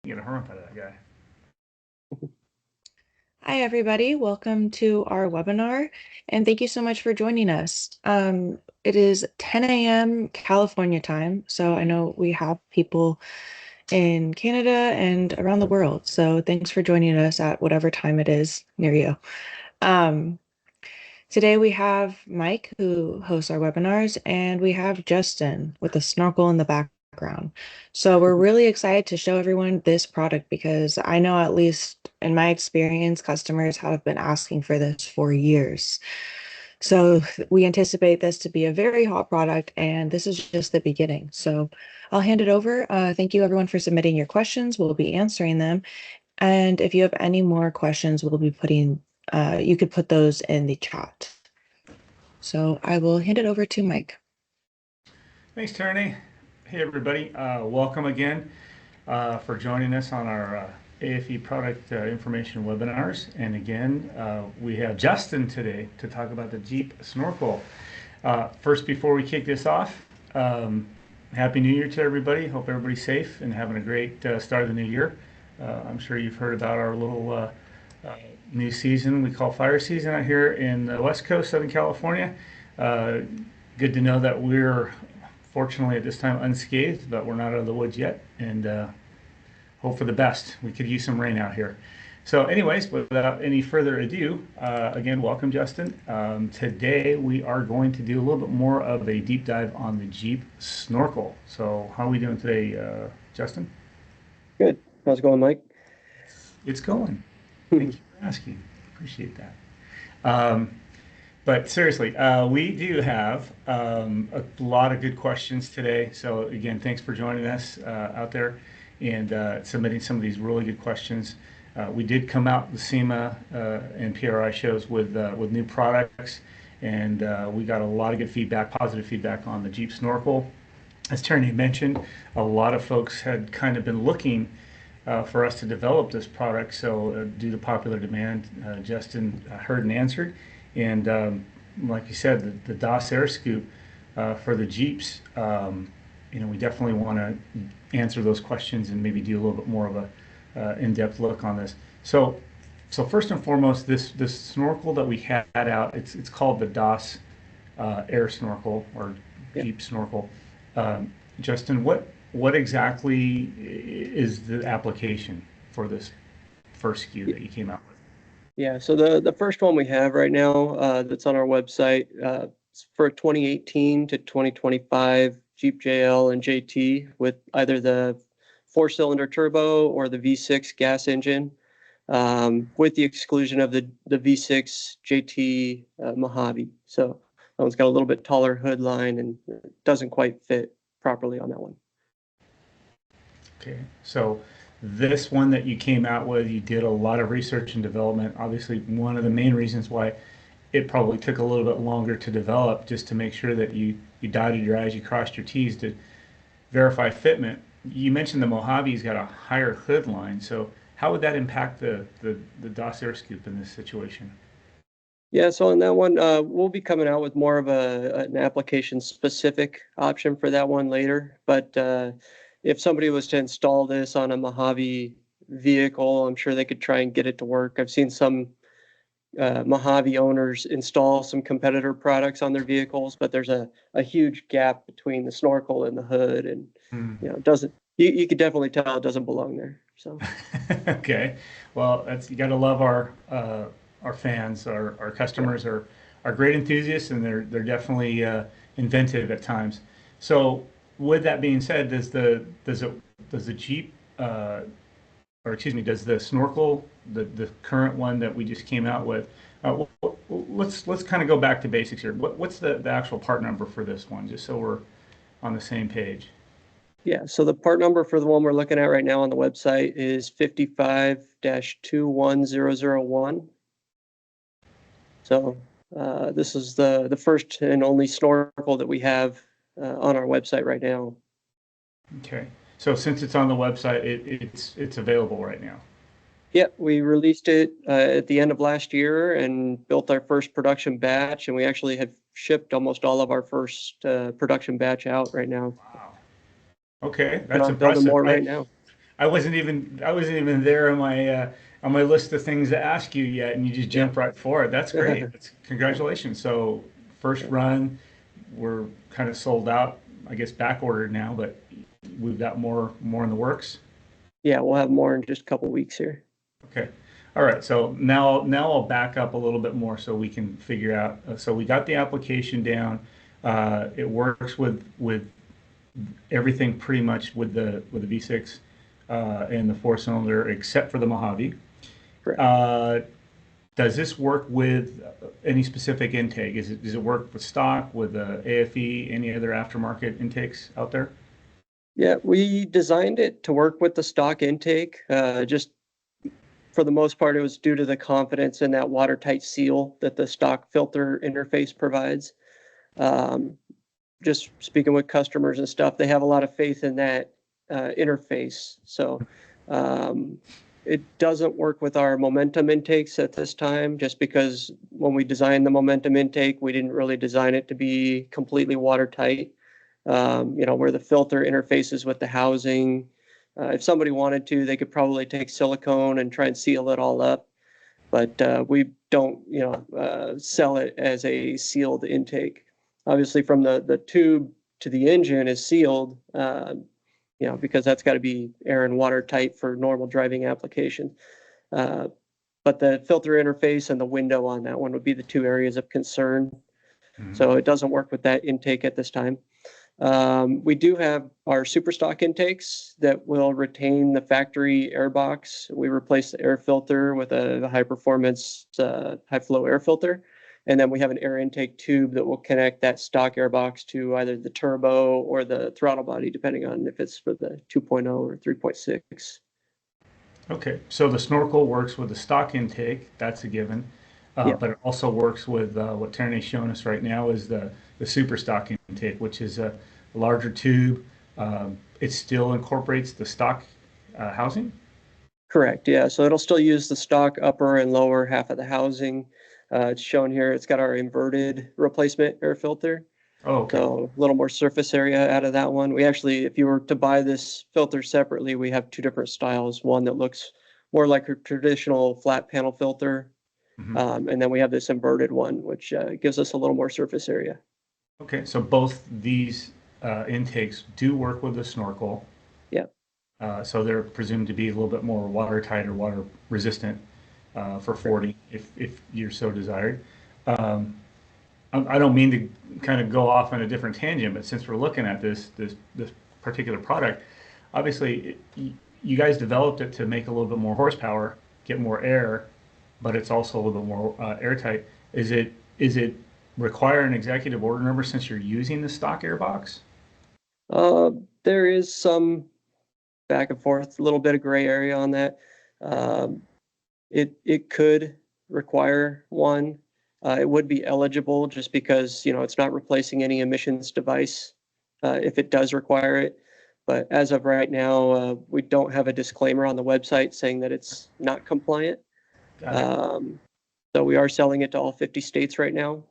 You get a hump out of that guy. Hi, everybody. Welcome to our webinar, and thank you so much for joining us. It is 10 a.m. California time, so I know we have people in Canada and around the world, so thanks for joining us at whatever time it is near you. Um, Today we have Mike, who hosts our webinars, and we have Justin with a snorkel in the background. So we're really excited to show everyone this product because I know, at least in my experience, customers have been asking for this for years. So we anticipate this to be a very hot product, and this is just the beginning. So I'll hand it over. Thank you everyone for submitting your questions. We'll be answering them. And if you have any more questions, we'll be you could put those in the chat. So I will hand it over to Mike. Thanks, Tony. Hey, everybody. Welcome again for joining us on our aFe product information webinars. And again, we have Justin today to talk about the Jeep Snorkel. First, before we kick this off, Happy New Year to everybody. Hope everybody's safe and having a great start of the new year. I'm sure you've heard about our little new season we call fire season out here in the West Coast, Southern California. Good to know that we're fortunately at this time unscathed, but we're not out of the woods yet, and hope for the best. We could use some rain out here. So anyways, without any further ado, again, welcome, Justin. Today we are going to do a little bit more of a deep dive on the Jeep Snorkel. So how are we doing today, Justin? Good. How's it going, Mike? It's going. Thank you for asking. Appreciate that. But seriously, we do have a lot of good questions today. So again, thanks for joining us out there and submitting some of these really good questions. We did come out the SEMA and PRI shows with new products, and we got a lot of good feedback, positive feedback on the Jeep Snorkel. As Tierney mentioned, a lot of folks had kind of been looking for us to develop this product. So due to popular demand, Justin heard and answered. And like you said, the DOS Air Scoop for the Jeeps, we definitely want to answer those questions and maybe do a little bit more of a in-depth look on this. So first and foremost, this snorkel that we had out, it's called the DOS Air Snorkel or Yeah. Jeep Snorkel. Justin, what exactly is the application for this first SKU that you came out with? Yeah, so the first one we have right now that's on our website is for 2018 to 2025 Jeep JL and JT with either the 4-cylinder turbo or the V6 gas engine, with the exclusion of the V6 JT Mojave. So that one's got a little bit taller hood line and doesn't quite fit properly on that one. Okay, so this one that you came out with, you did a lot of research and development. Obviously, one of the main reasons why it probably took a little bit longer to develop, just to make sure that you dotted your I's, you crossed your T's to verify fitment. You mentioned the Mojave's got a higher hood line, so how would that impact the DOS Air Scoop in this situation? Yeah, so on that one, we'll be coming out with more of an application-specific option for that one later. But if somebody was to install this on a Mojave vehicle, I'm sure they could try and get it to work. I've seen some Mojave owners install some competitor products on their vehicles, but there's a huge gap between the snorkel and the hood, and it doesn't. You could definitely tell it doesn't belong there. So Okay, well, you got to love our fans, our customers are great enthusiasts, and they're definitely inventive at times. So with that being said, does the Jeep or excuse me, does the Snorkel, the current one that we just came out with, let's kind of go back to basics here. What's the actual part number for this one, just so we're on the same page? yeah, so the part number for the one we're looking at right now on the website is 55-21001. So this is the first and only snorkel that we have on our website right now. Okay, so since it's on the website, it's available right now. Yeah, we released it at the end of last year and built our first production batch, and we actually have shipped almost all of our first production batch out right now. Wow. Okay, And that's I'm building impressive. more right now. I wasn't even there on my list of things to ask you yet, and you just Yeah. jumped right for it. That's great. Congratulations. So first run, we're kind of sold out. I guess back ordered now, but we've got more in the works. Yeah, we'll have more in just a couple weeks here. Okay. All right. So now I'll back up a little bit more so we can figure out. So we got the application down. It works with everything pretty much with the V6 and the four cylinder except for the Mojave. Correct. Does this work with any specific intake? Does it work with stock, with aFe, any other aftermarket intakes out there? Yeah, we designed it to work with the stock intake. Just for the most part, it was due to the confidence in that watertight seal that the stock filter interface provides. Just speaking with customers and stuff, they have a lot of faith in that interface. So it doesn't work with our momentum intakes at this time, just because when we designed the momentum intake, we didn't really design it to be completely watertight. Where the filter interfaces with the housing. If somebody wanted to, they could probably take silicone and try and seal it all up. But we don't, sell it as a sealed intake. Obviously, from the tube to the engine is sealed, because that's got to be air and water tight for normal driving application. But the filter interface and the window on that one would be the two areas of concern. Mhm. So it doesn't work with that intake at this time. We do have our super stock intakes that will retain the factory air box. We replace the air filter with a high performance, high flow air filter. And then we have an air intake tube that will connect that stock air box to either the turbo or the throttle body, depending on if it's for the 2.0 or 3.6. Okay, so the Snorkel works with the stock intake, that's a given. Yeah. But it also works with what Tierney's showing us right now is the super stock intake, which is a larger tube. It still incorporates the stock housing. Correct. Yeah. So it'll still use the stock upper and lower half of the housing. It's shown here. It's got our inverted replacement air filter. Oh, okay. So a little more surface area out of that one. We actually, if you were to buy this filter separately, we have two different styles. One that looks more like a traditional flat panel filter. Mhm. And then we have this inverted one, which gives us a little more surface area. Okay, so both these intakes do work with the Snorkel. Yeah. So they're presumed to be a little bit more watertight or water resistant for 40 if you're so desired. Um, I don't mean to kind of go off on a different tangent, but since we're looking at this particular product, obviously you guys developed it to make a little bit more horsepower, get more air, but it's also a little bit more airtight. Is it require an executive order number since you're using the stock airbox? There is some back and forth, a little bit of gray area on that. Um, it could require one. It would be eligible just because, it's not replacing any emissions device if it does require it. But as of right now, we don't have a disclaimer on the website saying that it's not compliant. Got it. So we are selling it to all 50 states right now.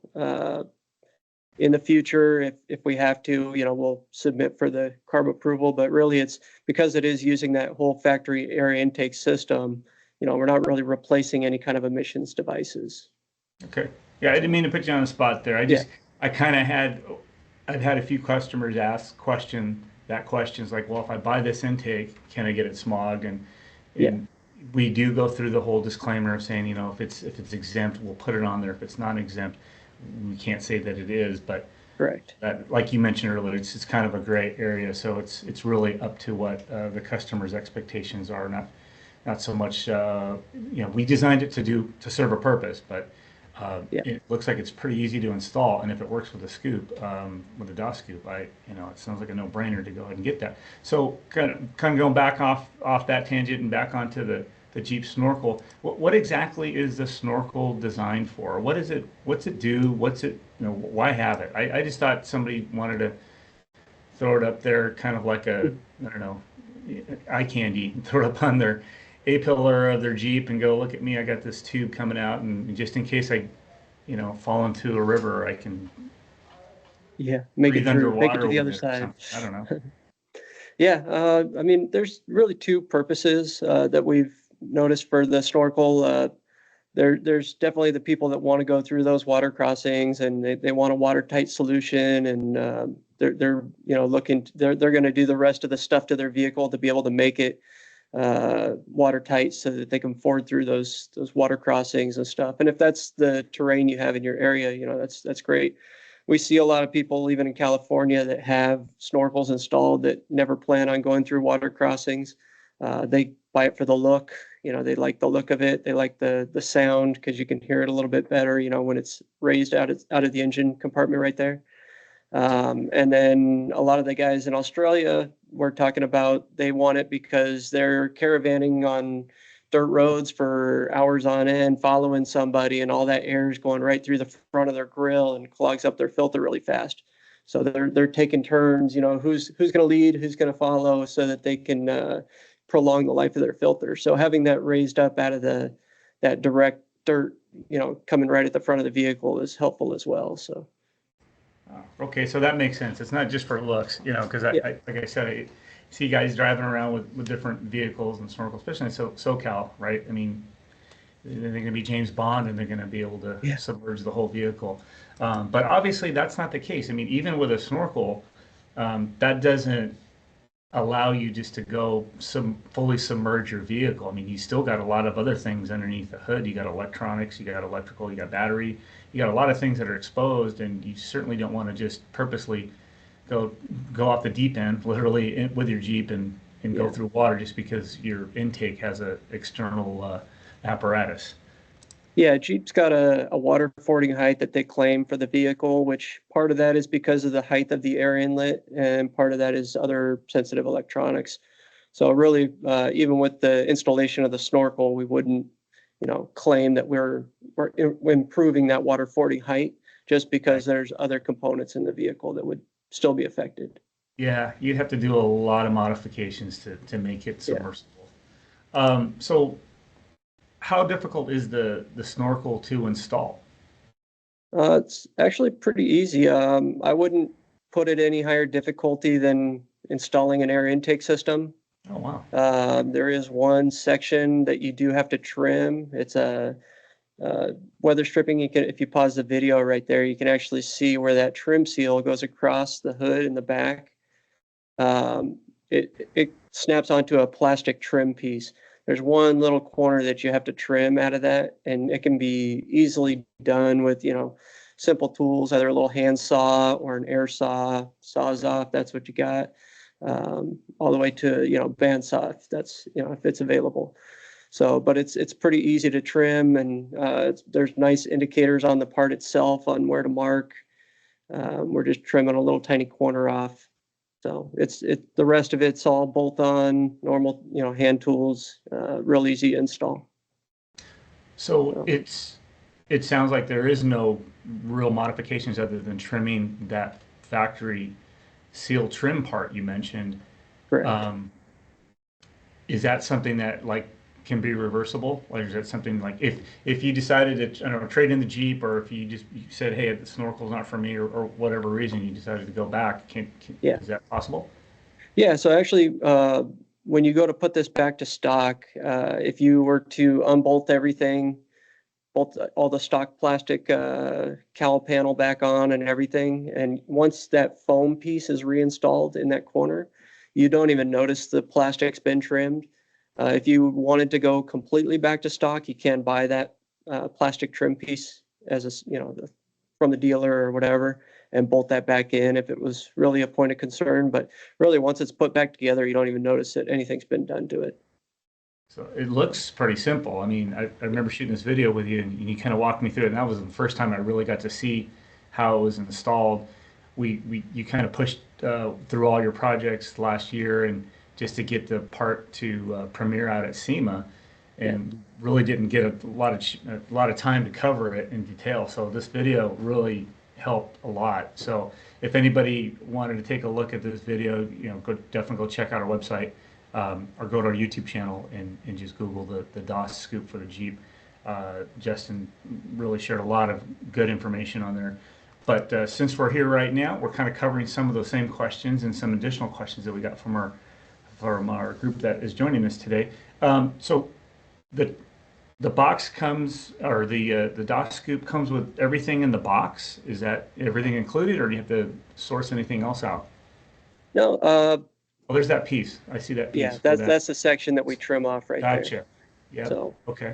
In the future, if we have to, we'll submit for the CARB approval. But really, it's because it is using that whole factory air intake system. We're not really replacing any kind of emissions devices. Okay. Yeah, I didn't mean to put you on the spot there. Yeah. I kind of I've had a few customers ask questions like, well, if I buy this intake, can I get it smog? And Yeah. we do go through the whole disclaimer of saying, if it's exempt, we'll put it on there. If it's not exempt, we can't say that it is. But Correct. that, like you mentioned earlier, it's kind of a gray area. So it's really up to what the customer's expectations are, not so much. We designed it to serve a purpose, but Yeah. it looks like it's pretty easy to install, and if it works with a scoop, with a DOS scoop, it sounds like a no-brainer to go ahead and get that. So kind of going back off that tangent and back onto the Jeep Snorkel. What exactly is the Snorkel designed for? What is it? What's it do? Why have it? I just thought somebody wanted to throw it up there, kind of like I don't know, eye candy, and throw it up on their A-pillar of their Jeep and go, look at me, I got this tube coming out, and just in case I, fall into a river, I can Yeah. Make it breathe through. Make it underwater to the with other it or side. something. I don't know. Yeah, I mean, there's really two purposes that we've noticed for the snorkel. There's definitely the people that want to go through those water crossings and they want a watertight solution, and they're looking they're going to do the rest of the stuff to their vehicle to be able to make it watertight so that they can ford through those water crossings and stuff. And if that's the terrain you have in your area, that's great. We see a lot of people, even in California, that have snorkels installed that never plan on going through water crossings. They buy it for the look. They like the look of it. They like the sound because you can hear it a little bit better, when it's raised out of the engine compartment right there. And then a lot of the guys in Australia were talking about they want it because they're caravanning on dirt roads for hours on end, following somebody, and all that air is going right through the front of their grill and clogs up their filter really fast. So they're taking turns, who's going to lead, who's going to follow, so that they can prolong the life of their filter. So having that raised up out of that direct dirt, coming right at the front of the vehicle is helpful as well. So. Okay, so that makes sense. It's not just for looks, because like I said, I see guys driving around with different vehicles and snorkels, especially in SoCal, right? I mean, they're going to be James Bond and they're going to be able to submerge the whole vehicle. But obviously, that's not the case. I mean, even with a snorkel, that doesn't allow you just to go fully submerge your vehicle. I mean, you still got a lot of other things underneath the hood. You got electronics, you got electrical, you got battery, you got a lot of things that are exposed, and you certainly don't want to just purposely go off the deep end, literally with your Jeep and go through water just because your intake has a external apparatus. Yeah, Jeep's got a water fording height that they claim for the vehicle, which part of that is because of the height of the air inlet, and part of that is other sensitive electronics. So really, even with the installation of the snorkel, we wouldn't, claim that we're improving that water fording height just because there's other components in the vehicle that would still be affected. Yeah, you'd have to do a lot of modifications to make it submersible. So how difficult is the snorkel to install? It's actually pretty easy. I wouldn't put it any higher difficulty than installing an air intake system. Oh, wow. There is one section that you do have to trim. It's a weather stripping. If you pause the video right there, you can actually see where that trim seal goes across the hood in the back. It snaps onto a plastic trim piece. There's one little corner that you have to trim out of that, and it can be easily done with, simple tools, either a little hand saw or an air saw, Sawzall, that's what you got, all the way to, bandsaw, if it's available. So, but it's pretty easy to trim, and there's nice indicators on the part itself on where to mark. We're just trimming a little tiny corner off. So the rest of it's all bolt on, normal, hand tools, real easy install. So it sounds like there is no real modifications other than trimming that factory seal trim part you mentioned. Correct. Is that something that can be reversible? Or is that something like if you decided to, I don't know, trade in the Jeep, or if you said, hey, the snorkel's not for me, or whatever reason you decided to go back, is that possible? Yeah, so actually, when you go to put this back to stock, if you were to unbolt everything, bolt all the stock plastic cowl panel back on and everything, and once that foam piece is reinstalled in that corner, you don't even notice the plastic's been trimmed. If you wanted to go completely back to stock, you can buy that plastic trim piece from the dealer or whatever, and bolt that back in if it was really a point of concern. But really, once it's put back together, you don't even notice that anything's been done to it. So it looks pretty simple. I mean, I remember shooting this video with you, and you kind of walked me through it, and that was the first time I really got to see how it was installed. You kind of pushed through all your projects last year, and just to get the part to premiere out at SEMA, and really didn't get a lot of time to cover it in detail. So this video really helped a lot. So if anybody wanted to take a look at this video, definitely go check out our website, or go to our YouTube channel and just Google the DOS scoop for the Jeep. Justin really shared a lot of good information on there. But since we're here right now, we're kind of covering some of those same questions and some additional questions that we got from our from our group that is joining us today. So the box comes, or the dock scoop comes with everything in the box. Is that everything included, or do you have to source anything else out? No, Oh, there's that piece. I see that yeah, piece for that. that's the section that we trim off right there. Gotcha. Yep. So, Okay.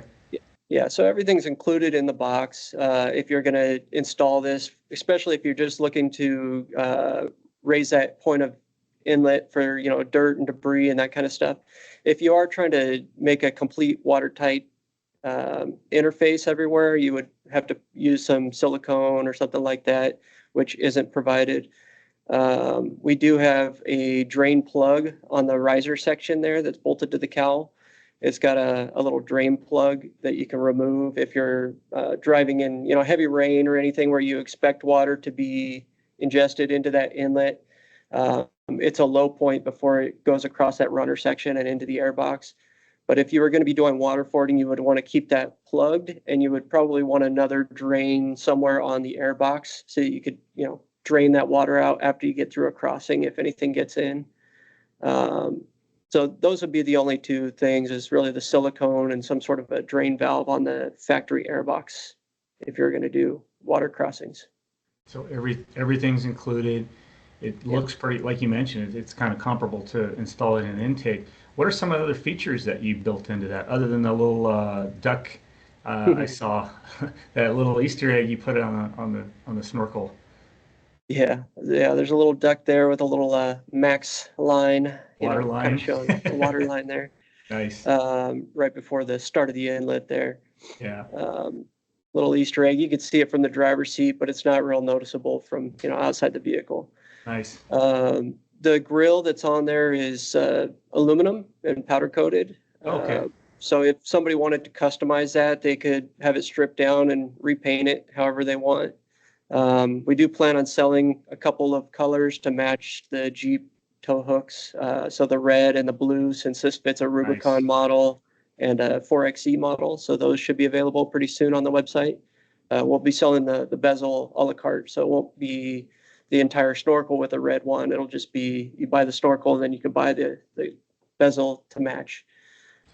yeah, so everything's included in the box. If you're going to install this, especially if you're just looking to raise that point of inlet for, dirt and debris and that kind of stuff. If you are trying to make a complete watertight interface everywhere, you would have to use some silicone or something like that, which isn't provided. We do have a drain plug on the riser section there that's bolted to the cowl. It's got a little drain plug that you can remove if you're driving in, heavy rain or anything where you expect water to be ingested into that inlet. It's a low point before it goes across that runner section and into the air box. But if you were going to be doing water fording, you would want to keep that plugged, and you would probably want another drain somewhere on the air box so you could, drain that water out after you get through a crossing if anything gets in. So those would be the only two things, is really the silicone and some sort of a drain valve on the factory air box if you're going to do water crossings. So everything's included. It looks pretty, like you mentioned, it's kind of comparable to installing an intake. What are some of the other features that you built into that, other than the little duck I saw, that little Easter egg you put on the snorkel? Yeah, there's a little duck there with a little max line, Water kind line. of showing the water line there. Nice. Right before the start of the inlet there. Yeah. Little Easter egg. You could see it from the driver's seat, but it's not real noticeable from, outside the vehicle. Nice. The grill that's on there is aluminum and powder coated. Okay. So if somebody wanted to customize that, they could have it stripped down and repaint it however they want. We do plan on selling a couple of colors to match the Jeep tow hooks. So the red and the blue, since this fits a Rubicon Nice. model and a 4XE model. So those should be available pretty soon on the website. We'll be selling the bezel a la carte. So it won't be the entire snorkel with a red one. It'll just be, you buy the snorkel and then you can buy the bezel to match.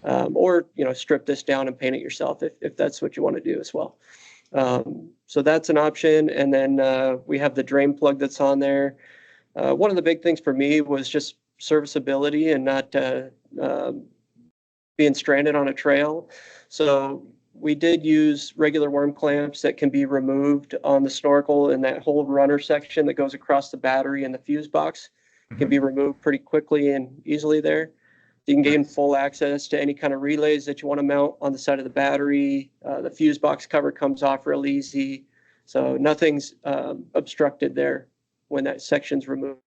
Or, strip this down and paint it yourself if that's what you want to do as well. So that's an option. And then we have the drain plug that's on there. One of the big things for me was just serviceability and not being stranded on a trail. So we did use regular worm clamps that can be removed on the snorkel, and that whole runner section that goes across the battery and the fuse box can be removed pretty quickly and easily there. You can gain full access to any kind of relays that you want to mount on the side of the battery. The fuse box cover comes off real easy. So nothing's obstructed there when that section's removed.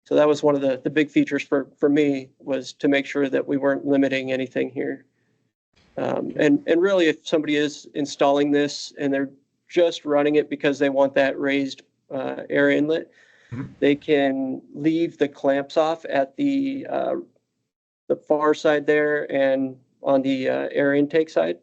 So that was one of the big features for me, was to make sure that we weren't limiting anything here. And really, if somebody is installing this and they're just running it because they want that raised air inlet, they can leave the clamps off at the far side there and on the air intake side,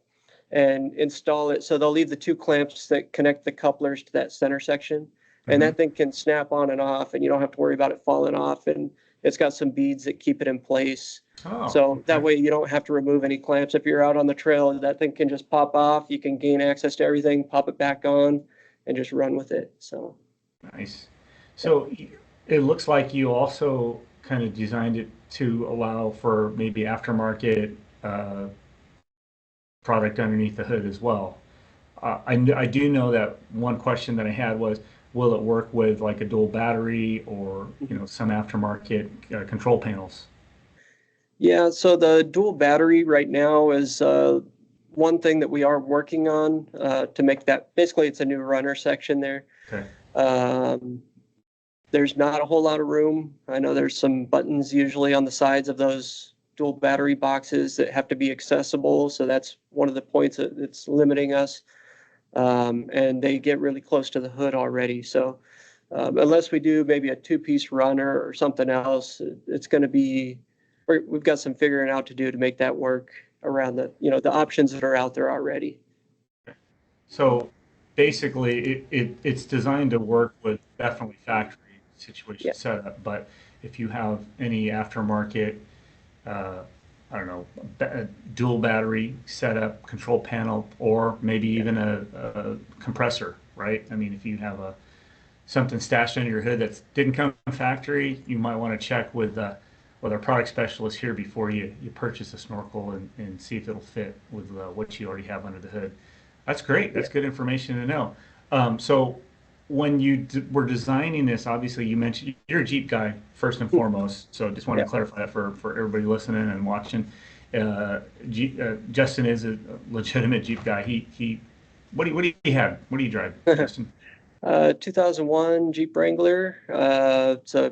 and install it. So they'll leave the two clamps that connect the couplers to that center section, and that thing can snap on and off, and you don't have to worry about it falling off. And it's got some beads that keep it in place. So that way you don't have to remove any clamps. If you're out on the trail, that thing can just pop off. You can gain access to everything, pop it back on, and just run with it. So nice. So it looks like you also kind of designed it to allow for maybe aftermarket product underneath the hood as well. I do know that one question that I had was, will it work with like a dual battery or some aftermarket control panels? Yeah, so the dual battery right now is one thing that we are working on to make that. Basically, it's a new runner section there. Okay. There's not a whole lot of room. I know there's some buttons usually on the sides of those dual battery boxes that have to be accessible. So that's one of the points that's limiting us. And they get really close to the hood already. So unless we do maybe a two-piece runner or something else, it's going to be, we've got some figuring out to do to make that work around the options that are out there already. So basically it's designed to work with definitely factory situation setup, but if you have any aftermarket, I don't know, dual battery setup, control panel, or maybe even a compressor, right? I mean, if you have something stashed under your hood that didn't come from factory, you might want to check with our product specialist here before you purchase a snorkel and see if it'll fit with what you already have under the hood. That's great. That's good information to know. So when you were designing this, obviously you mentioned you're a Jeep guy first and foremost. So just want to Yeah. clarify that for everybody listening and watching. Justin is a legitimate Jeep guy. What do you have? What do you drive, Justin? 2001 Jeep Wrangler. It's a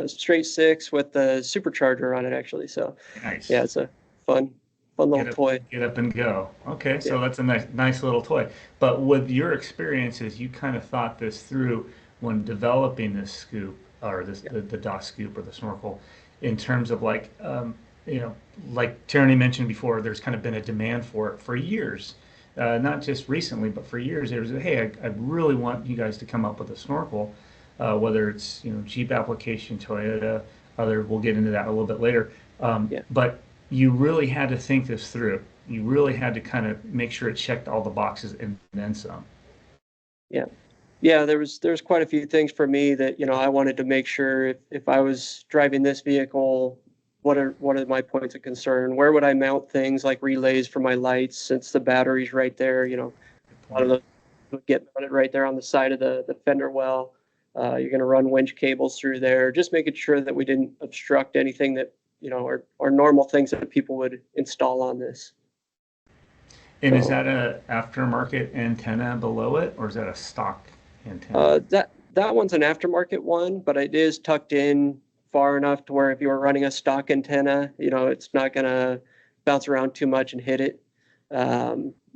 straight six with the supercharger on it, actually. So Nice. yeah, it's a fun little toy. Get up and go. Okay, Yeah. so that's a nice little toy. But with your experiences, you kind of thought this through when developing this scoop or the DOS scoop or the snorkel, in terms of like, like Tierney mentioned before, there's kind of been a demand for it for years. Not just recently, but for years. There was, hey, I really want you guys to come up with a snorkel, whether it's Jeep application, Toyota, other. We'll get into that a little bit later. Yeah. But you really had to think this through. You really had to kind of make sure it checked all the boxes and then some. Yeah. Yeah, there's quite a few things for me that, I wanted to make sure if I was driving this vehicle, what are my points of concern? Where would I mount things like relays for my lights, since the battery's right there? A Good lot of point. those would get mounted right there on the side of the fender well. You're going to run winch cables through there, just making sure that we didn't obstruct anything that, are normal things that people would install on this. And is So that a aftermarket antenna below it, or is that a stock antenna? that one's an aftermarket one, but it is tucked in far enough to where if you were running a stock antenna, it's not going to bounce around too much and hit it.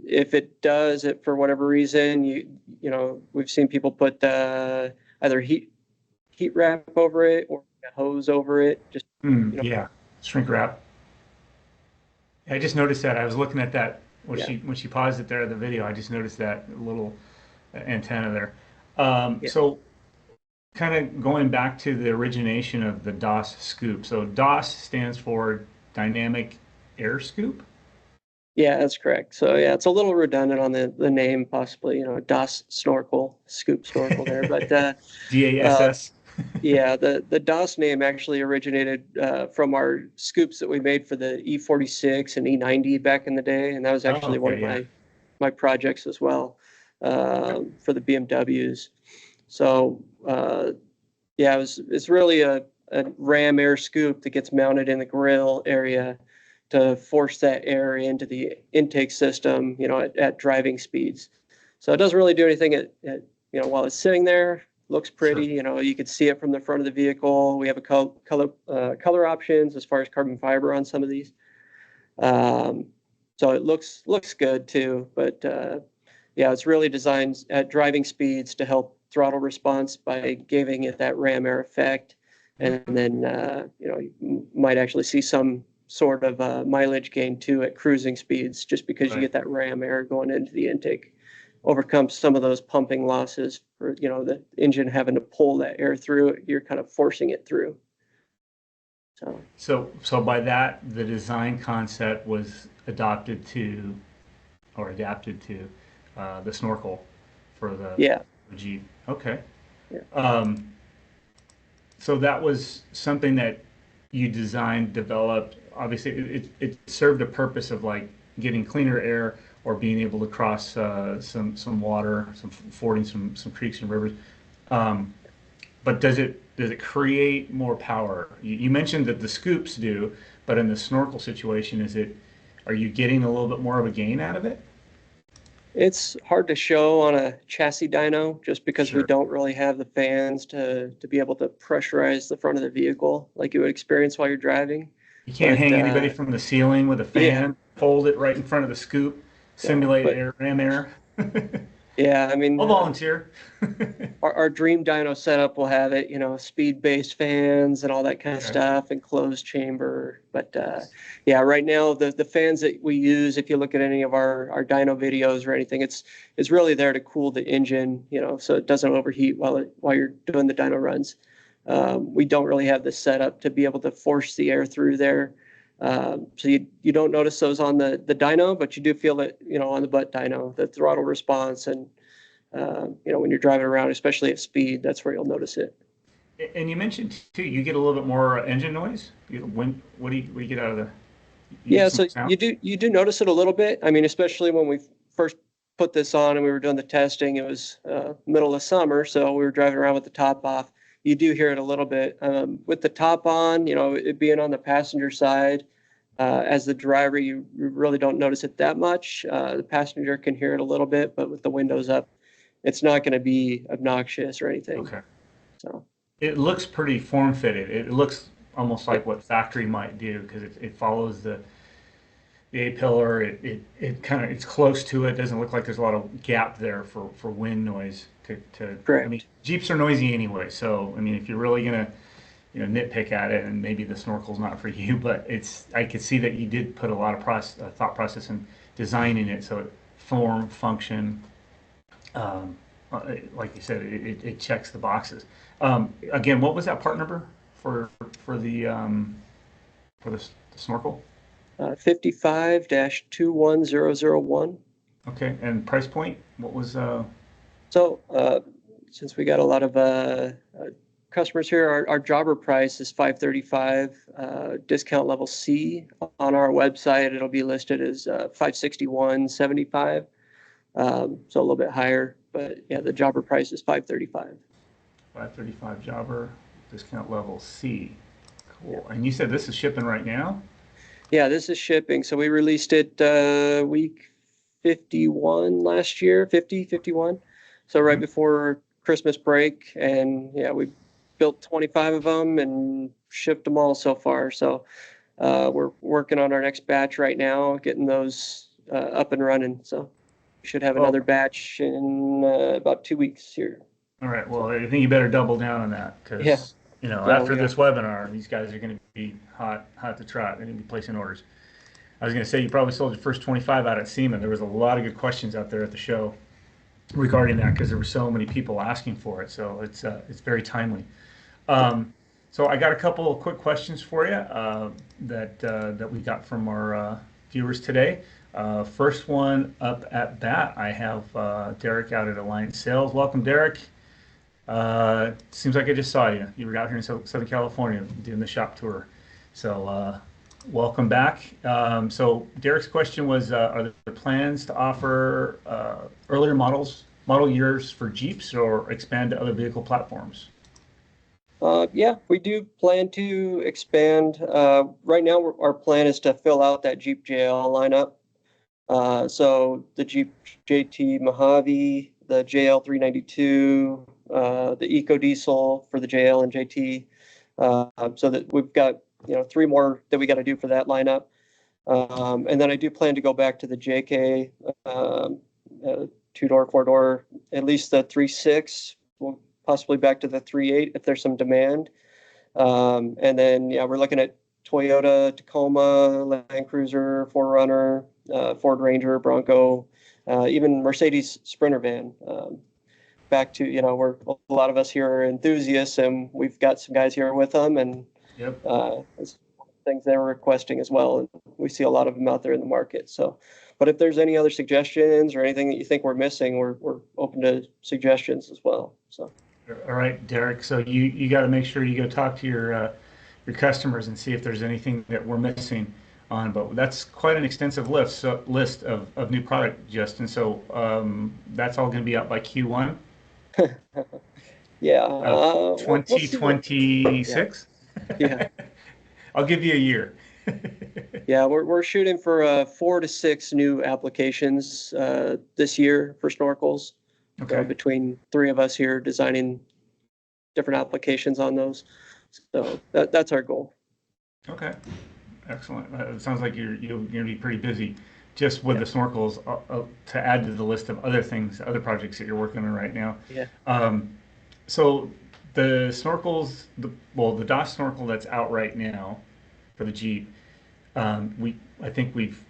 If it does, it for whatever reason, we've seen people put either heat wrap over it or a hose over it. Just Yeah, shrink wrap. I just noticed that. I was looking at that when yeah, she paused it there in the video. I just noticed that little antenna there. yeah. So kind of going back to the origination of the DOS scoop. So DOS stands for Dynamic Air Scoop. Yeah, that's correct. So yeah, it's a little redundant on the name, possibly, DOS snorkel, scoop snorkel there. But uh, DASS. yeah, the DOS name actually originated from our scoops that we made for the E46 and E90 back in the day, and that was Oh, actually one okay, of yeah. my projects as well, Okay. for the BMWs. So yeah, it's really a ram air scoop that gets mounted in the grill area to force that air into the intake system, at driving speeds. So it doesn't really do anything while it's sitting there. Looks pretty, Sure. you could see it from the front of the vehicle. We have a color options as far as carbon fiber on some of these. So it looks good too, but yeah, it's really designed at driving speeds to help throttle response by giving it that ram air effect. And then, you might actually see some sort of mileage gain too at cruising speeds, just because you Right. get that ram air going into the intake, overcomes some of those pumping losses for, the engine having to pull that air through it. You're kind of forcing it through. So by that, the design concept was adopted to or adapted to the snorkel for the Yeah. Jeep. Okay. Yeah. Um, so that was something that you designed, developed. Obviously, it served a purpose of like getting cleaner air or being able to cross some water, fording some creeks and rivers. Um, but does it create more power? You mentioned that the scoops do, but in the snorkel situation, are you getting a little bit more of a gain out of it? It's hard to show on a chassis dyno just because we Sure. don't really have the fans to be able to pressurize the front of the vehicle like you would experience while you're driving. You can't But hang anybody from the ceiling with a yeah, fan, fold it right in front of the scoop, no, simulate but air, ram air. yeah, I I'll mean, volunteer. our dream dyno setup will have it, speed-based fans and all that kind of Okay. stuff, and closed chamber. But yeah, right now the fans that we use, if you look at any of our dyno videos or anything, it's really there to cool the engine, so it doesn't overheat while you're doing the dyno runs. We don't really have the setup to be able to force the air through there. So you don't notice those on the dyno, but you do feel it, on the butt dyno, the throttle response. And, when you're driving around, especially at speed, that's where you'll notice it. And you mentioned too, you get a little bit more engine noise. What do you get out of the? Yeah, so you do notice it a little bit. I mean, especially when we first put this on and we were doing the testing, it was middle of summer, so we were driving around with the top off. You do hear it a little bit. With the top on, it being on the passenger side, as the driver, you really don't notice it that much. The passenger can hear it a little bit, but with the windows up, it's not going to be obnoxious or anything. Okay. So it looks pretty form fitted. It looks almost like what factory might do because it follows the A pillar. It's close to it. Doesn't look like there's a lot of gap there for wind noise. Correct. I mean, Jeeps are noisy anyway. So I mean, if you're really gonna nitpick at it, and maybe the Snorkel's not for you, but I could see that you did put a lot of thought process in designing it so it form function. Um, like you said, it checks the boxes. Again, what was that part number for for the um, for the Snorkel? 55-21001. Okay, and price point? What was So since we got a lot of customers here, our jobber price is $535. Discount level C on our website, it'll be listed as $561.75. So a little bit higher, but yeah, the jobber price is $535. 535 jobber, discount level C? Cool. And you said this is shipping right now? Yeah, this is shipping. So we released it week 51 last year, 51. So right before Christmas break, and yeah, we built 25 of them and shipped them all so far. So we're working on our next batch right now, getting those up and running. So we should have another batch in about 2 weeks here. All right. Well, I think you better double down on that because after this webinar, these guys are going to be hot to trot. They're going to be placing orders. I was going to say you probably sold your first 25 out at SEMA. There was a lot of good questions out there at the show regarding that because there were so many people asking for it. So it's very timely. So I got a couple of quick questions for you that we got from our viewers today. First one up at bat, I have Derek out at Alliance Sales. Welcome, Derek. Seems like I just saw you. You were out here in Southern California doing the shop tour. So welcome back. So Derek's question was, are there plans to offer earlier model years for Jeeps or expand to other vehicle platforms? Yeah, we do plan to expand. Right now, our plan is to fill out that Jeep JL lineup. So the Jeep JT Mojave, the JL 392, the Eco Diesel for the JL and JT. So that we've got 3 more that we got to do for that lineup. And then I do plan to go back to the JK 2-door, 4-door, at least the 3.6. We'll possibly back to the 3.8 if there's some demand. And then we're looking at Toyota, Tacoma, Land Cruiser, 4Runner, Ford Ranger, Bronco, even Mercedes Sprinter van. Back to, we're a lot of us here are enthusiasts, and we've got some guys here with them, and it's things they're requesting as well. And we see a lot of them out there in the market. So, but if there's any other suggestions or anything that you think we're missing, we're open to suggestions as well. So. All right, Derek. So you got to make sure you go talk to your customers and see if there's anything that we're missing on. But that's quite an extensive list of new product, Justin. So that's all going to be out by Q1. Yeah. 2026. Yeah. I'll give you a year. Yeah, we're shooting for 4 to 6 new applications this year for snorkels. Okay. Between 3 of us here designing different applications on those. So that's our goal. Okay. Excellent. It sounds like you're going to be pretty busy just with the snorkels to add to the list of other things, other projects that you're working on right now. Yeah. So the snorkels, the DOS snorkel that's out right now for the Jeep, I think we've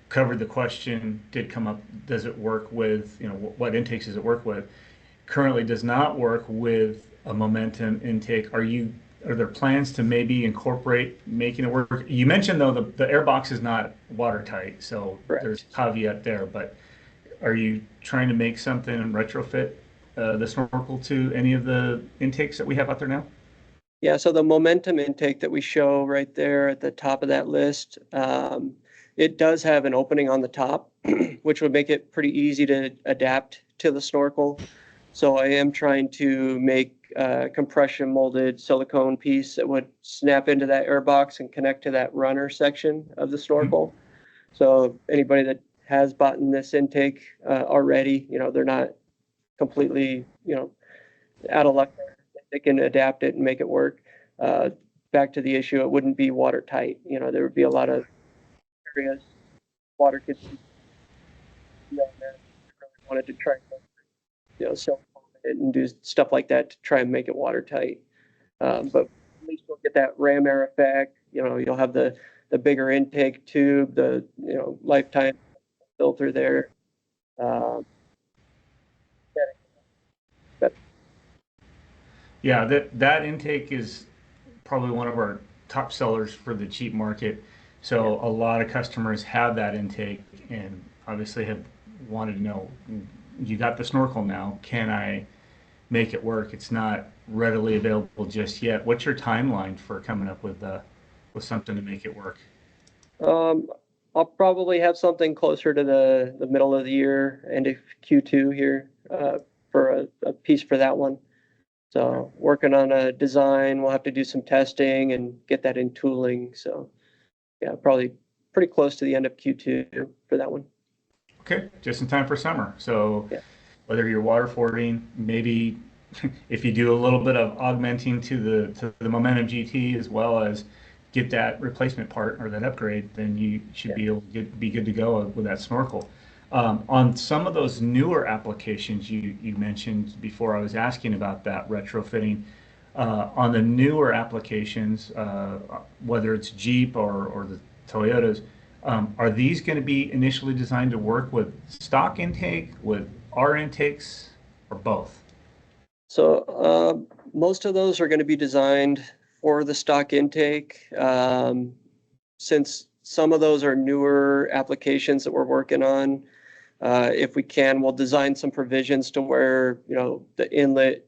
covered the question, did come up, does it work with, what intakes does it work with? Currently does not work with a momentum intake. Are there plans to maybe incorporate making it work? You mentioned though the airbox is not watertight, so Correct. there's caveat there, but are you trying to make something and retrofit the snorkel to any of the intakes that we have out there now? Yeah, so the momentum intake that we show right there at the top of that list, it does have an opening on the top, which would make it pretty easy to adapt to the snorkel. So I am trying to make a compression molded silicone piece that would snap into that air box and connect to that runner section of the snorkel. So anybody that has bought in this intake already, they're not completely, out of luck. They can adapt it and make it work. Back to the issue, it wouldn't be watertight. There would be a lot of areas water could seep in there. I really wanted to try to, silicone it and do stuff like that to try and make it watertight. But at least you'll get that ram air effect. You'll have the bigger intake tube, the lifetime filter there. Um, but Yeah, that intake is probably one of our top sellers for the Jeep market. So a lot of customers have that intake and obviously have wanted to know, you got the snorkel now, can I make it work? It's not readily available just yet. What's your timeline for coming up with something to make it work? Um, I'll probably have something closer to the middle of the year, end of Q2 here, for a piece for that one. So working on a design, we'll have to do some testing and get that in tooling. So yeah, probably pretty close to the end of Q2 for that one. Okay, just in time for summer. So Yeah. whether you're water fording, maybe if you do a little bit of augmenting to the Momentum GT as well as get that replacement part or that upgrade, then you should Yeah. be able to be good to go with that snorkel. On some of those newer applications you mentioned before, I was asking about that retrofitting. On the newer applications, whether it's Jeep or the Toyotas, are these going to be initially designed to work with stock intake, with R intakes, or both? So most of those are going to be designed for the stock intake. Since some of those are newer applications that we're working on, if we can, we'll design some provisions to where, the inlet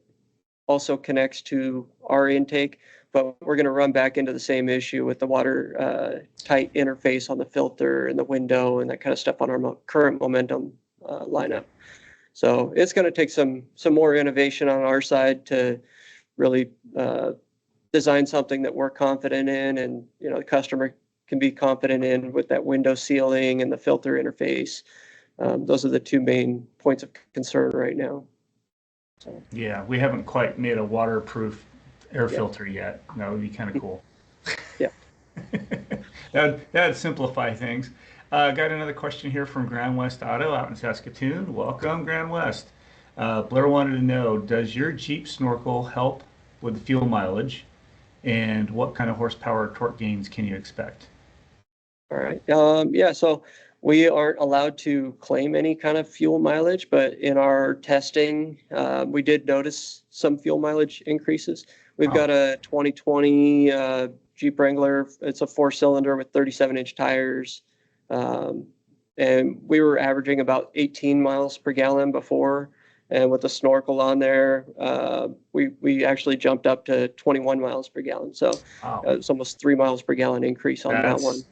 also connects to our intake, but we're going to run back into the same issue with the water tight interface on the filter and the window and that kind of stuff on our current momentum lineup. So it's going to take some more innovation on our side to really design something that we're confident in, and the customer can be confident in with that window sealing and the filter interface. Those are the two main points of concern right now. So, Yeah, we haven't quite made a waterproof air yeah, filter yet. That would be kind of cool. yeah. That'd simplify things. Got another question here from Grand West Auto out in Saskatoon. Welcome, Grand West. Blair wanted to know, does your Jeep Snorkel help with the fuel mileage? And what kind of horsepower or torque gains can you expect? All right. Yeah, so we aren't allowed to claim any kind of fuel mileage, but in our testing, we did notice some fuel mileage increases. We've Oh, got a 2020 Jeep Wrangler. It's a 4-cylinder with 37-inch tires. Um, and we were averaging about 18 miles per gallon before. And with the snorkel on there, we actually jumped up to 21 miles per gallon. So wow. it's almost 3 miles per gallon increase on that one.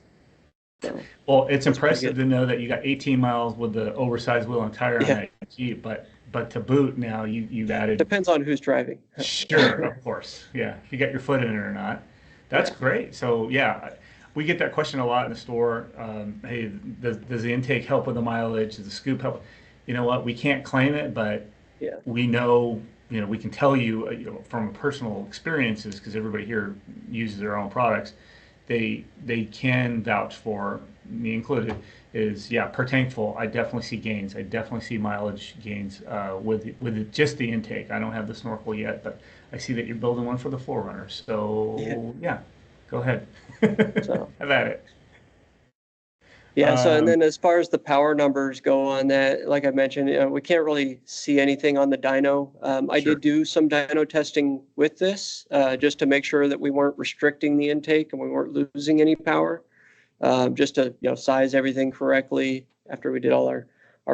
That's So Well, it's that's pretty impressive good. to know that you got 18 miles with the oversized wheel and tire on Yeah, that Jeep, but to boot now you've added. depends on who's driving. Sure, of course. Yeah, if you got your foot in it or not. That's Yeah, great. So yeah, we get that question a lot in the store. Hey, does the intake help with the mileage? Does the scoop help? You know what? We can't claim it, but yeah, we know, we can tell you, from personal experiences, because everybody here uses their own products. They can vouch for, me included, is yeah, per tankful, I definitely see gains. I definitely see mileage gains just the intake. I don't have the snorkel yet, but I see that you're building one for the Forerunner. yeah. So yeah, go ahead. So Have at it. Yeah, so and then as far as the power numbers go on that, like I mentioned, we can't really see anything on the dyno. I Sure. did do some dyno testing with this just to make sure that we weren't restricting the intake and we weren't losing any power, just to size everything correctly after we did all our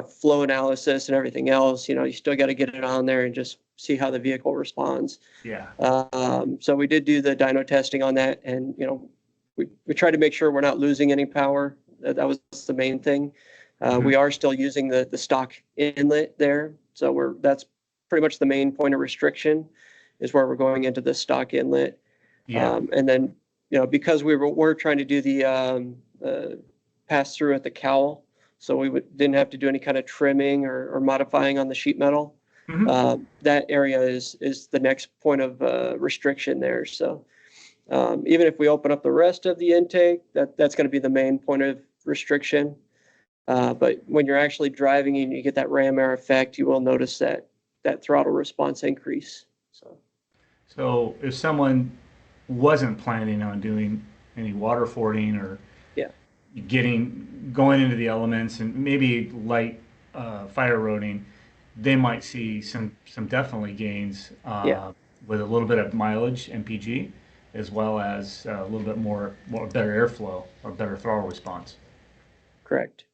flow analysis and everything else. You still got to get it on there and just see how the vehicle responds. Yeah. So we did do the dyno testing on that, and we tried to make sure we're not losing any power. That was the main thing. We are still using the stock inlet there, so that's pretty much the main point of restriction, is where we're going into the stock inlet. Yeah. And then because we're trying to do the pass through at the cowl, so we didn't have to do any kind of trimming or modifying on the sheet metal. That area is the next point of restriction there. So even if we open up the rest of the intake, that's going to be the main point of restriction. But when you're actually driving and you get that ram air effect, you will notice that throttle response increase. So if someone wasn't planning on doing any water fording or going into the elements and maybe light fire roading, they might see some definitely gains with a little bit of mileage MPG, as well as a little bit more better airflow or better throttle response. Correct.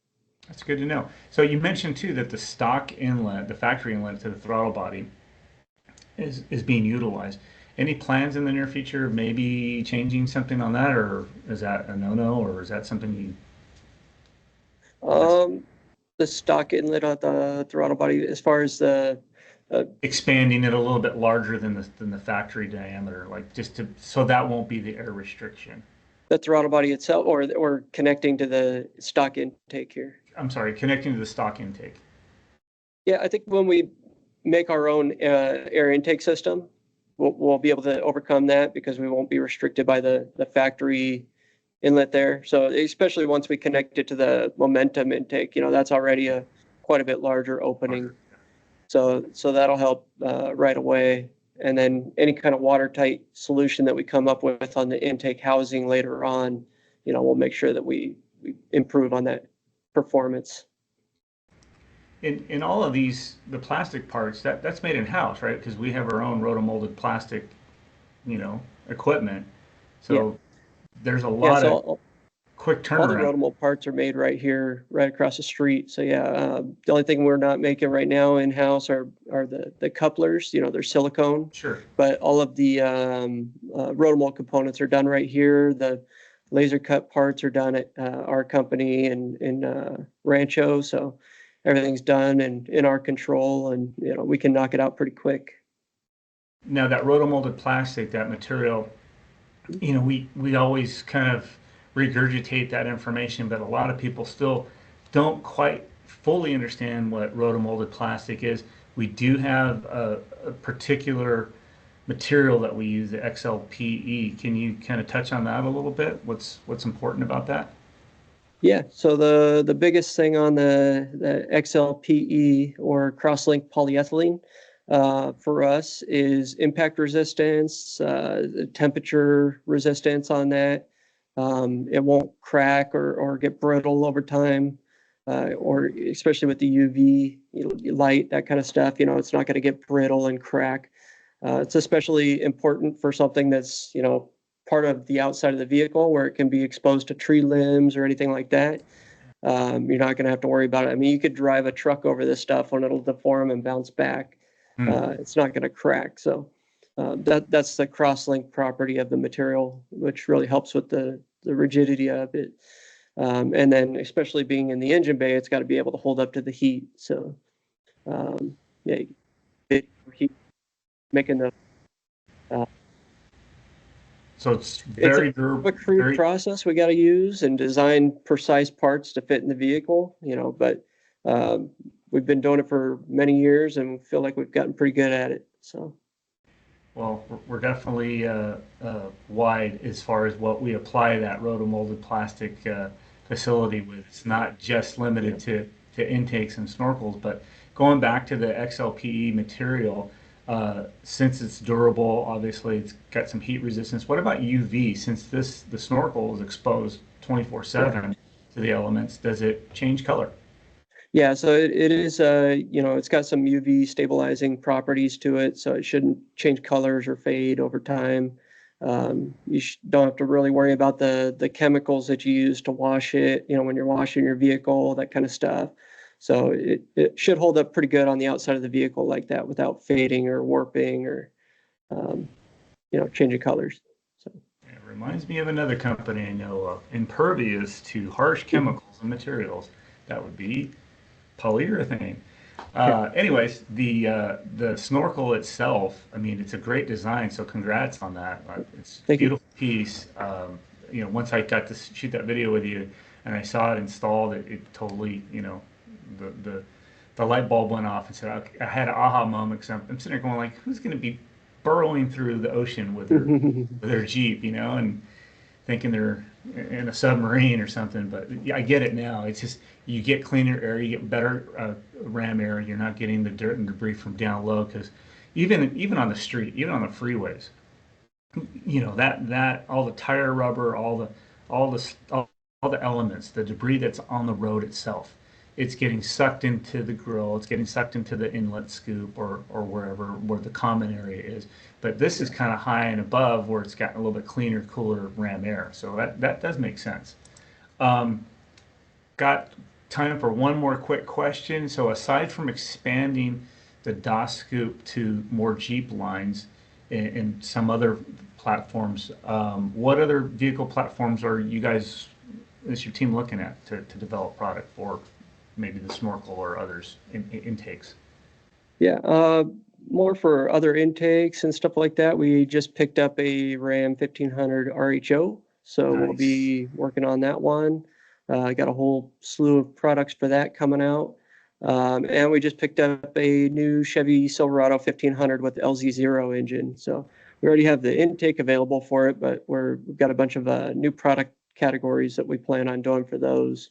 That's good to know. So you mentioned too that the stock inlet, the factory inlet to the throttle body, is being utilized. Any plans in the near future of maybe changing something on that, or is that a no-no, or is that something you? The stock inlet on the throttle body, as far as the expanding it a little bit larger than the factory diameter, like so that won't be the air restriction. The throttle body itself, or connecting to the stock intake here? I'm sorry, connecting to the stock intake. Yeah, I think when we make our own air intake system, we'll be able to overcome that because we won't be restricted by the factory inlet there. So especially once we connect it to the momentum intake, that's already quite a bit larger opening. So that'll help right away. And then any kind of watertight solution that we come up with on the intake housing later on, we'll make sure that we improve on that performance. In all of these, the plastic parts, that's made in-house, right? Because we have our own rotomolded plastic, equipment. So there's a lot of quick turnaround. All the rotomold parts are made right here, right across the street. So the only thing we're not making right now in-house are the couplers. They're silicone. Sure. But all of the rotomold components are done right here. The laser cut parts are done at our company in Rancho. So everything's done and in our control, and we can knock it out pretty quick. Now that rotomolded plastic, that material, we always kind of regurgitate that information, but a lot of people still don't quite fully understand what rotomolded plastic is. We do have a particular material that we use, the XLPE. Can you kind of touch on that a little bit? What's important about that? Yeah, so the biggest thing on the XLPE, or cross-linked polyethylene, for us is impact resistance, temperature resistance on that. It won't crack or get brittle over time, or especially with the UV light, that kind of stuff. It's not going to get brittle and crack. It's especially important for something that's part of the outside of the vehicle where it can be exposed to tree limbs or anything like that. You're not going to have to worry about it. I mean, you could drive a truck over this stuff and it'll deform and bounce back. It's not going to crack. So that's the cross-link property of the material, which really helps with the rigidity of it. And then especially being in the engine bay, it's got to be able to hold up to the heat. So heat making the so it's very durable. It's a crude process we got to use and design precise parts to fit in the vehicle, but we've been doing it for many years and feel like we've gotten pretty good at it. So, well, we're definitely wide as far as what we apply that rotomolded plastic facility with. It's not just limited to intakes and snorkels, but going back to the XLPE material, since it's durable, obviously it's got some heat resistance. What about UV? Since the snorkel is exposed 24/7, to the elements, does it change color? Yeah, so it is, it's got some UV stabilizing properties to it, so it shouldn't change colors or fade over time. You don't have to really worry about the chemicals that you use to wash it, when you're washing your vehicle, that kind of stuff. So it should hold up pretty good on the outside of the vehicle like that without fading or warping or, changing colors. So. It reminds me of another company I know of, impervious to harsh chemicals and materials. That would be polyurethane. Anyways, the snorkel itself, I mean, it's a great design, so congrats on that. It's a Thank you. beautiful piece. Once I got to shoot that video with you and I saw it installed, it totally, the the light bulb went off and said, I had an aha moment because I'm sitting there going like, who's going to be burrowing through the ocean with their Jeep, and thinking they're in a submarine or something. But yeah, I get it now. It's just you get cleaner air, you get better ram air. You're not getting the dirt and debris from down low because even on the street, even on the freeways, that all the tire rubber, all the elements, the debris that's on the road itself, it's getting sucked into the grill, it's getting sucked into the inlet scoop or where the common area is. But this is kind of high and above where it's gotten a little bit cleaner, cooler ram air. So that does make sense. Got time for one more quick question. So aside from expanding the DOS scoop to more Jeep lines and some other platforms, what other vehicle platforms are you guys, is your team looking at to develop product for maybe the Snorkel or others intakes? Yeah, more for other intakes and stuff like that. We just picked up a Ram 1500 RHO, so we'll Nice. be working on that one. I got a whole slew of products for that coming out. And we just picked up a new Chevy Silverado 1500 with LZ0 engine. So we already have the intake available for it, but we've got a bunch of new product categories that we plan on doing for those,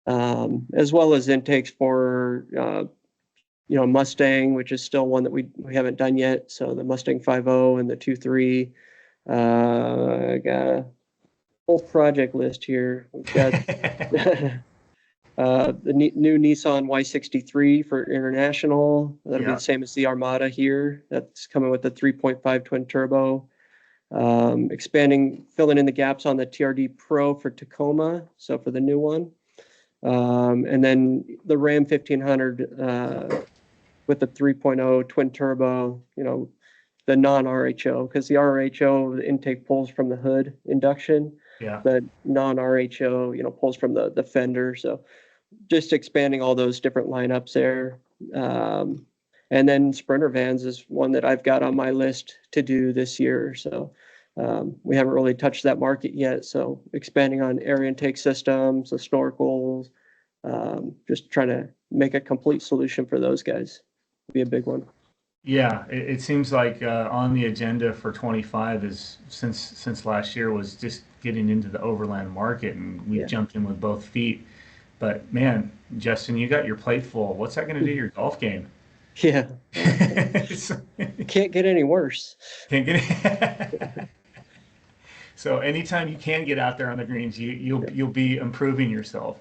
as well as intakes for Mustang, which is still one that we haven't done yet. So the Mustang 5.0 and the 2.3. I got a whole project list here. We've got the new Nissan Y63 for international. That'll be the same as the Armada here. That's coming with the 3.5 twin turbo. Filling in the gaps on the TRD Pro for Tacoma, so for the new one. And then the Ram 1500 with the 3.0 twin turbo, the non-RHO, because the RHO, the intake pulls from the hood induction. Yeah. The non-RHO, pulls from the fender. So just expanding all those different lineups there. And then Sprinter vans is one that I've got on my list to do this year. So we haven't really touched that market yet. So expanding on air intake systems, the snorkels, just trying to make a complete solution for those guys. Be a big one. Yeah, it seems like on the agenda for 25 is since last year was just getting into the overland market, and we jumped in with both feet. But man, Justin, you got your plate full. What's that going to do to your golf game? Yeah, can't get any worse. Can't get. So anytime you can get out there on the greens, you'll be improving yourself.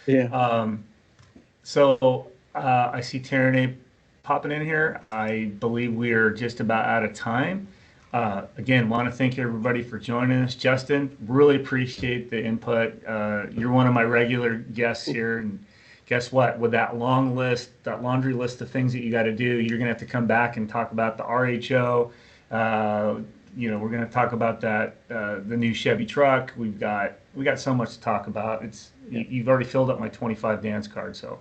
Yeah. So I see Tyranny popping in here. I believe we are just about out of time. Again, want to thank everybody for joining us. Justin, really appreciate the input. You're one of my regular guests here, and guess what? With that long list, that laundry list of things that you got to do, you're going to have to come back and talk about the RHO. We're going to talk about that the new Chevy truck. We got so much to talk about. You've already filled up my 25 dance card, so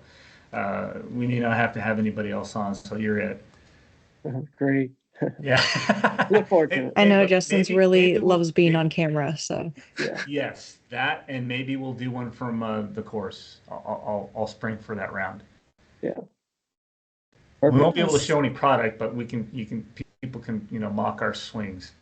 we may not have to have anybody else on. So you're it. Great. Yeah. Look forward to it. I know Justin's really loves being on camera, so. Yes, that, and maybe we'll do one from the course. I'll spring for that round. Yeah. Perfect. We won't be able to show any product, but people can mock our swings.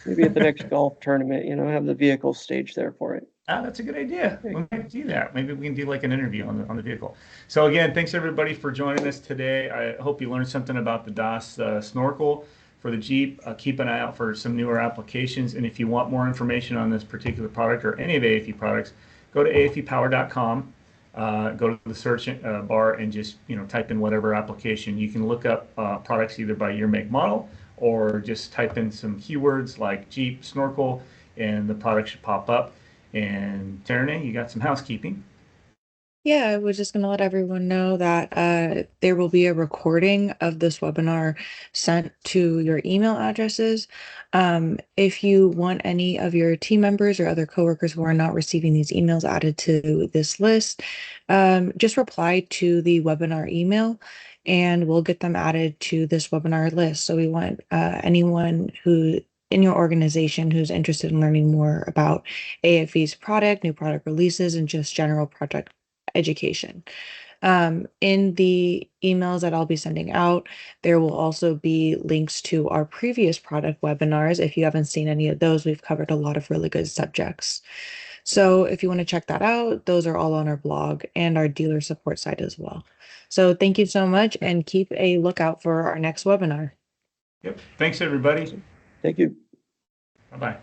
Maybe at the next golf tournament, have the vehicle stage there for it. That's a good idea. We might do that. Maybe we can do like an interview on the vehicle. So again, thanks everybody for joining us today. I hope you learned something about the DOS Snorkel for the Jeep. Keep an eye out for some newer applications. And if you want more information on this particular product or any of the aFe products, go to afepower.com, go to the search bar and just type in whatever application. You can look up products either by year, make, model, or just type in some keywords like Jeep Snorkel, and the product should pop up. And Terne, you got some housekeeping. Yeah, I was just going to let everyone know that there will be a recording of this webinar sent to your email addresses. If you want any of your team members or other coworkers who are not receiving these emails added to this list, just reply to the webinar email and we'll get them added to this webinar list. So we want anyone who in your organization who's interested in learning more about aFe's product, new product releases, and just general project education. In the emails that I'll be sending out, there will also be links to our previous product webinars. If you haven't seen any of those, we've covered a lot of really good subjects. So if you want to check that out, those are all on our blog and our dealer support site as well. So thank you so much and keep a lookout for our next webinar. Yep. Thanks, everybody. Thank you. Bye-bye.